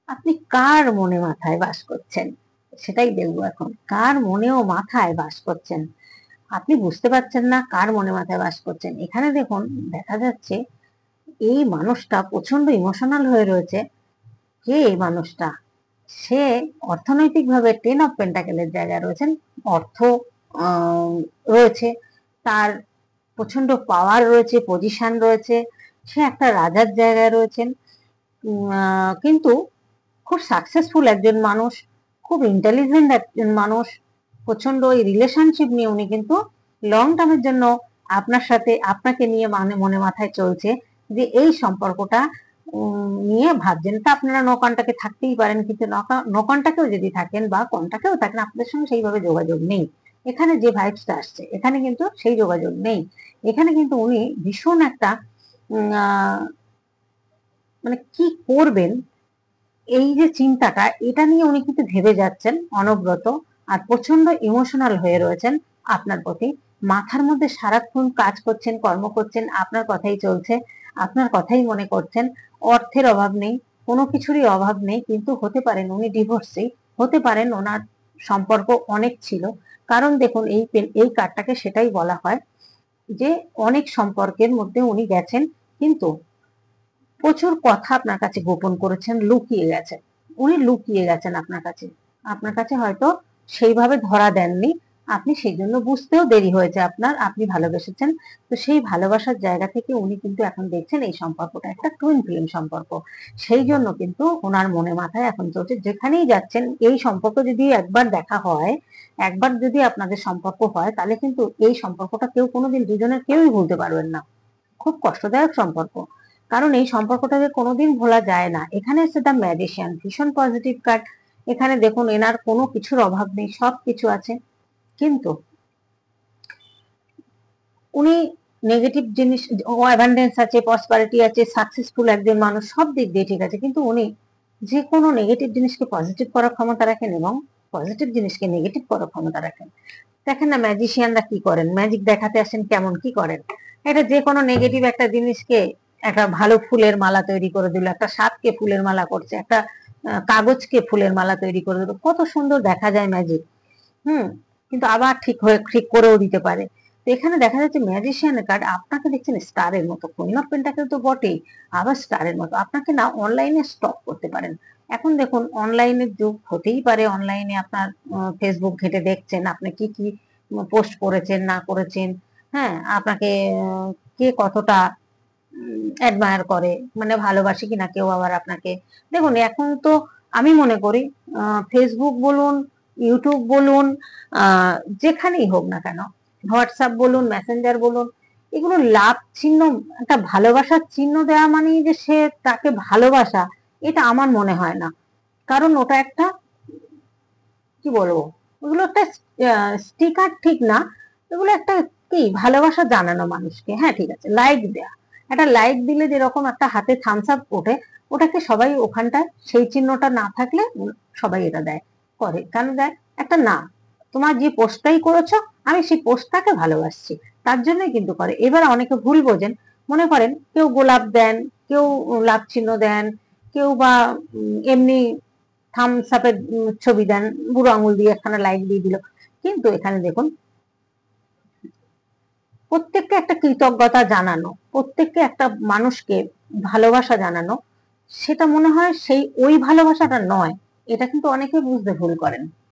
আপনি কার মনে মাথায় বাস করছেন, সেটাই দেখবো এখন। কার মনে ও মাথায় বাস করছেন, আপনি বুঝতে পারছেন না কার মনে মাথায় বাস করছেন। এখানে দেখুন, দেখা যাচ্ছে এই মানুষটা প্রচন্ড ইমোশনাল হয়ে রয়েছে। কে এই মানুষটা? সে অর্থনৈতিকভাবে 10 অফ পেন্টাকেলের জায়গায় রয়েছেন। অর্থ আহ, রয়েছে, তার প্রচন্ড পাওয়ার রয়েছে, পজিশন রয়েছে, সে একটা রাজার জায়গায় রয়েছেন। কিন্তু খুব সাকসেসফুল একজন মানুষ, খুব ইন্টেলিজেন্ট একজন মানুষ। প্রচন্ড ওই রিলেশনশিপ নিয়ে উনি কিন্তু লং টার্মের জন্য আপনার সাথে, আপনাকে নিয়ে মানে মনে মাথায় চলছে যে এই সম্পর্কটা নিয়ে ভাবছেন। তা আপনারা নো কন্টাক্টে থাকতেই পারেন, কিন্তু নো কন্টাক্টেও যদি থাকেন বা কন্টাক্টেও থাকেন, আপনাদের সঙ্গে সেইভাবে যোগাযোগ নেই। এখানে যে ভাইবসটা আসছে, এখানে কিন্তু সেই যোগাযোগ নেই। এখানে কিন্তু উনি ভীষণ একটা মানে কি করবেন, এই যে চিন্তাটা, এটা নিয়ে উনি কিন্তু ভেবে যাচ্ছেন অনবরত। আর প্রচন্ড ইমোশনাল হয়ে রয়েছেন আপনার প্রতি। মাথার মধ্যে সারাক্ষণ কাজ করছেন, কর্ম করছেন, আপনার কথাই চলছে, আপনার কথাই মনে করছেন। অর্থের অভাব নেই, কোনো কিছুরই অভাব নেই, কিন্তু হতে পারেন উনি ডিভোর্সি, হতে পারেন ওনার সম্পর্ক অনেক ছিল। কারণ দেখুন, এই কার্ডটাকে সেটাই বলা হয় যে অনেক সম্পর্কের মধ্যে উনি গেছেন, কিন্তু প্রচুর কথা আপনার কাছে গোপন করেছেন, লুকিয়ে গেছেন। উনি লুকিয়ে গেছেন আপনার কাছে, আপনার কাছে হয়তো সেইভাবে ধরা দেননি আপনি, সেই জন্য বুঝতেও দেরি হয়েছে আপনার, আপনি ভালোবেসেছেন। তো সেই ভালোবাসার জায়গা থেকে উনি কিন্তু এখন দেখছেন এই সম্পর্কটা একটা টুইন ফ্লেম সম্পর্ক। সেই জন্য কিন্তু ওনার মনে মাথায় এখন চলছে, যেখানেই যাচ্ছেন এই সম্পর্ক যদি একবার দেখা হয়, একবার যদি আপনাদের সম্পর্ক হয়, তাহলে কিন্তু এই সম্পর্কটা কেউ কোনোদিন দুজনের কেউই ভুলতে পারবেন না। খুব কষ্টদায়ক সম্পর্ক, কারণ এই সম্পর্কটাকে কোনোদিন ভোলা যায় না। এখানে এসে দ্য ম্যাজিশিয়ান, ভীষণ পজিটিভ কার্ড। এখানে দেখুন, এনার কোনো কিছুর অভাব নেই, সব কিছু আছে, কিন্তু উনি নেগেটিভ জিনিস, অ্যাবান্ডেন্স আছে, প্রসপারিটি আছে, সাকসেসফুল একজন মানুষ, সব দিক দিয়ে ঠিক আছে, কিন্তু উনি যে কোনো নেগেটিভ জিনিসকে পজিটিভ করার ক্ষমতা রাখেন এবং পজিটিভ জিনিসকে নেগেটিভ করার ক্ষমতা রাখেন। দেখেন না ম্যাজিশিয়ানরা কি করেন, ম্যাজিক দেখাতে আসেন, কেমন কি করেন। এটা যে কোনো নেগেটিভ একটা জিনিসকে একটা ভালো ফুলের মালা তৈরি করে দিল, একটা সাপকে ফুলের মালা করছে, একটা কাগজকে ফুলের মালা তৈরি করে দিল, কত সুন্দর দেখা যায় ম্যাজিক। হুম। কিন্তু আবার ঠিক করেও দিতে পারে। তো এখানে দেখা যাচ্ছে ম্যাজিশিয়ানের কার্ড আপনাকে দেখছেন স্টারের মতো, কুইন অফ পেন্টাকেল তো বটেই, আবার স্টারের মতো আপনাকে না অনলাইনে স্টক করতে পারেন। এখন দেখুন, অনলাইনের যুগ, হতেই পারে অনলাইনে আপনার ফেসবুক ঘেটে দেখছেন আপনি কি কি পোস্ট করেছেন না করেছেন। হ্যাঁ, আপনাকে কে কতটা অ্যাডমায়ার করে, মানে ভালোবাসে কিনা কেউ আবার আপনাকে। দেখুন এখন তো আমি মনে করি ফেসবুক বলুন, ইউটিউব বলুন, আহ, যেখানেই হোক না কেন, হোয়াটসঅ্যাপ বলুন, মেসেঞ্জার বলুন, এগুলো লাভ চিহ্ন, একটা ভালোবাসার চিহ্ন দেওয়া মানেই যে সে তাকে ভালোবাসা, এটা আমার মনে হয় না। কারণ ওটা একটা, কি বলবো, ওগুলো একটা স্টিকার ঠিক না, এগুলো একটা কি ভালোবাসা জানানো মানুষকে। হ্যাঁ ঠিক আছে, লাইক দেয়া, একটা লাইক দিলে যেরকম একটা হাতে থামস আপ ওঠে, ওটাকে সবাই ওখানটায় সেই চিহ্নটা না থাকলে সবাই এটা দেয়, করে কেন দেয়, একটা না, তোমার যে পোস্টটাই করেছো আমি সেই পোস্টটাকে ভালোবাসছি, তার জন্যই কিন্তু করে। এবার অনেকে ভুল বোঝেন, মনে করেন কেউ গোলাপ দেন, কেউ লাভ চিহ্ন দেন, কেউ বা এমনি থামস আপের ছবি দেন, বুড়ো আঙুল দিয়ে একখানা লাইক দিয়ে দিল। কিন্তু এখানে দেখুন, প্রত্যেককে একটা কৃতজ্ঞতা জানানো, প্রত্যেককে একটা মানুষকে ভালোবাসা জানানো, সেটা মনে হয় সেই ওই ভালোবাসাটা নয়। এটা কিন্তু অনেকে বুঝতে ভুল করেন।